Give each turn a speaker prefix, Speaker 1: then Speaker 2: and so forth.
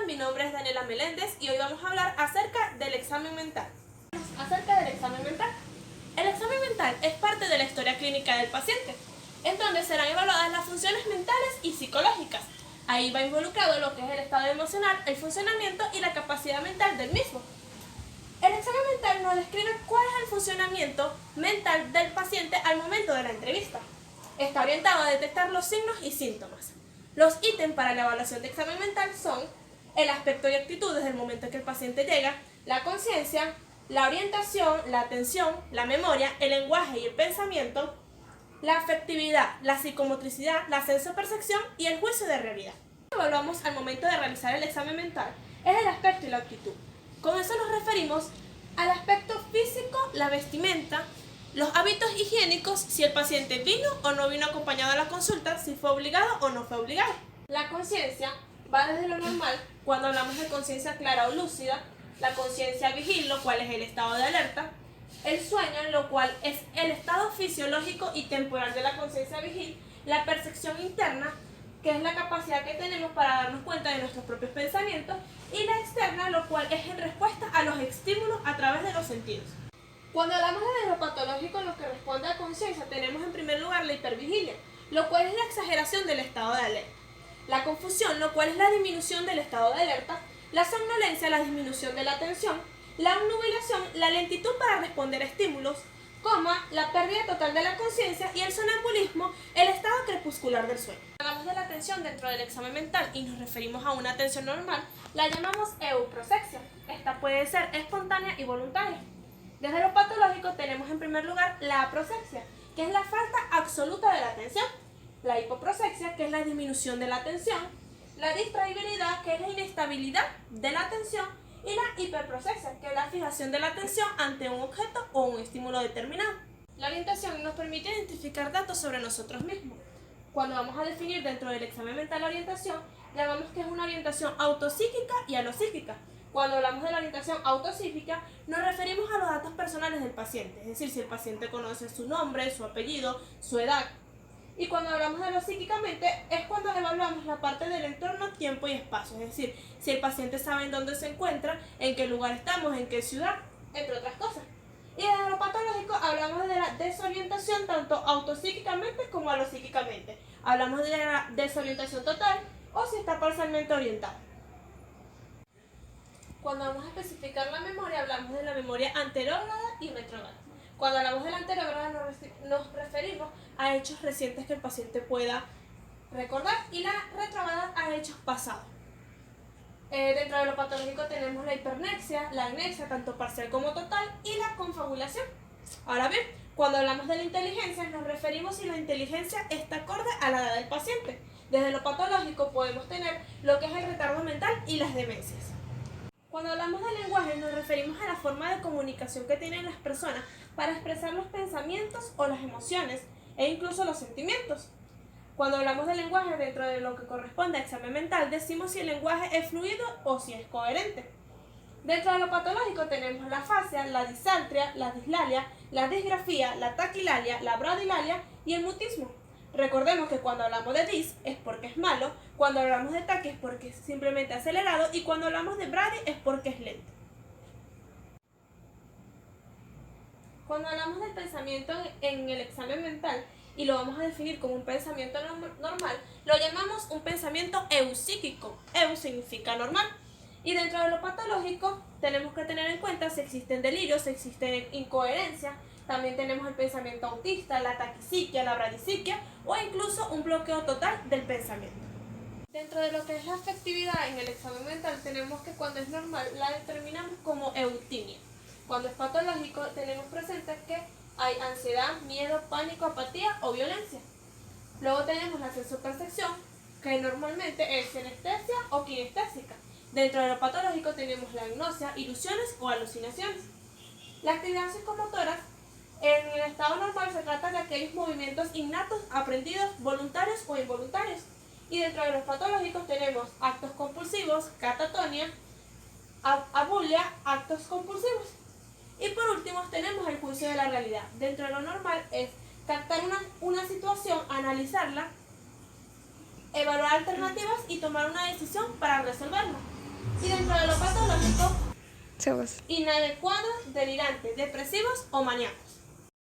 Speaker 1: mi nombre es Daniela Meléndez y hoy vamos a hablar acerca del examen mental. El examen mental es parte de la historia clínica del paciente, en donde serán evaluadas las funciones mentales y psicológicas. Ahí va involucrado lo que es el estado emocional, el funcionamiento y la capacidad mental del mismo. El examen mental nos describe cuál es el funcionamiento mental del paciente al momento de la entrevista. Está orientado a detectar los signos y síntomas. Los ítems para la evaluación de examen mental son el aspecto y actitud desde el momento en que el paciente llega, la conciencia, la orientación, la atención, la memoria, el lenguaje y el pensamiento, la afectividad, la psicomotricidad, la sensopercepción y el juicio de realidad. Lo que evaluamos al momento de realizar el examen mental es el aspecto y la actitud. Con eso nos referimos al aspecto físico, la vestimenta, los hábitos higiénicos, si el paciente vino o no vino acompañado a la consulta, si fue obligado o no fue obligado. La conciencia va desde lo normal, cuando hablamos de conciencia clara o lúcida, la conciencia vigil, lo cual es el estado de alerta, el sueño, lo cual es el estado fisiológico y temporal de la conciencia vigil, la percepción interna, que es la capacidad que tenemos para darnos cuenta de nuestros propios pensamientos, y la externa, lo cual es en respuesta a los estímulos a través de los sentidos. Cuando hablamos de neuropatológico, lo que responde a conciencia, tenemos en primer lugar la hipervigilia, lo cual es la exageración del estado de alerta, la confusión, lo cual es la disminución del estado de alerta, la somnolencia, la disminución de la atención, la obnubilación, la lentitud para responder a estímulos, la pérdida total de la conciencia y el sonambulismo, el estado crepuscular del sueño. Hablamos de la atención dentro del examen mental y nos referimos a una atención normal, la llamamos euprosexia. Esta puede ser espontánea y voluntaria. Desde lo patológico tenemos en primer lugar la aprosexia, que es la falta absoluta de la atención, la hipoprosexia, que es la disminución de la atención, la distraibilidad, que es la inestabilidad de la atención, y la hiperprosexia, que es la fijación de la atención ante un objeto o un estímulo determinado. La orientación nos permite identificar datos sobre nosotros mismos. Cuando vamos a definir dentro del examen mental la orientación, llamamos que es una orientación autopsíquica y alopsíquica. Cuando hablamos de la orientación autopsíquica, nos referimos a los datos personales del paciente, es decir, si el paciente conoce su nombre, su apellido, su edad. Y cuando hablamos de lo psíquicamente, es cuando evaluamos la parte del entorno, tiempo y espacio, es decir, si el paciente sabe en dónde se encuentra, en qué lugar estamos, en qué ciudad, entre otras cosas. Y desde lo patológico hablamos de la desorientación tanto autopsíquicamente como alopsíquicamente. Hablamos de la desorientación total o si está parcialmente orientado. Cuando vamos a especificar la memoria, hablamos de la memoria anterógrada y retrógrada. Cuando hablamos de la anterógrada nos referimos a hechos recientes que el paciente pueda recordar y la retrógrada a hechos pasados. Dentro de lo patológico tenemos la hipernexia, la agnexia, tanto parcial como total, y la confabulación. Ahora bien, cuando hablamos de la inteligencia nos referimos si la inteligencia está acorde a la edad del paciente. Desde lo patológico podemos tener lo que es el retardo mental y las demencias. Cuando hablamos de lenguaje nos referimos a la forma de comunicación que tienen las personas para expresar los pensamientos o las emociones e incluso los sentimientos. Cuando hablamos de lenguaje dentro de lo que corresponde a examen mental decimos si el lenguaje es fluido o si es coherente. Dentro de lo patológico tenemos la afasia, la disaltria, la dislalia, la disgrafía, la taquilalia, la bradilalia y el mutismo. Recordemos que cuando hablamos de dis es porque es malo, cuando hablamos de taqui es porque es simplemente acelerado y cuando hablamos de bradi es porque es lento. Cuando hablamos del pensamiento en el examen mental y lo vamos a definir como un pensamiento normal, lo llamamos un pensamiento eupsíquico. Eu significa normal. Y dentro de lo patológico tenemos que tener en cuenta si existen delirios, si existen incoherencias. También tenemos el pensamiento autista, la taquipsiquia, la bradipsiquia o incluso un bloqueo total del pensamiento. Dentro de lo que es la afectividad en el examen mental tenemos que cuando es normal la determinamos como eutimia. Cuando es patológico tenemos presente que hay ansiedad, miedo, pánico, apatía o violencia. Luego tenemos la sensopercepción, que normalmente es sinestesia o kinestésica. Dentro de lo patológico tenemos la agnosia, ilusiones o alucinaciones. La actividad psicomotora en el estado normal se trata de aquellos movimientos innatos, aprendidos, voluntarios o involuntarios. Y dentro de los patológicos tenemos actos compulsivos, catatonia, abulia, actos compulsivos. Y por último tenemos el juicio de la realidad. Dentro de lo normal es captar una situación, analizarla, evaluar alternativas y tomar una decisión para resolverla. psicótico,
Speaker 2: Chavos.
Speaker 1: inadecuados, delirantes, depresivos o maníacos.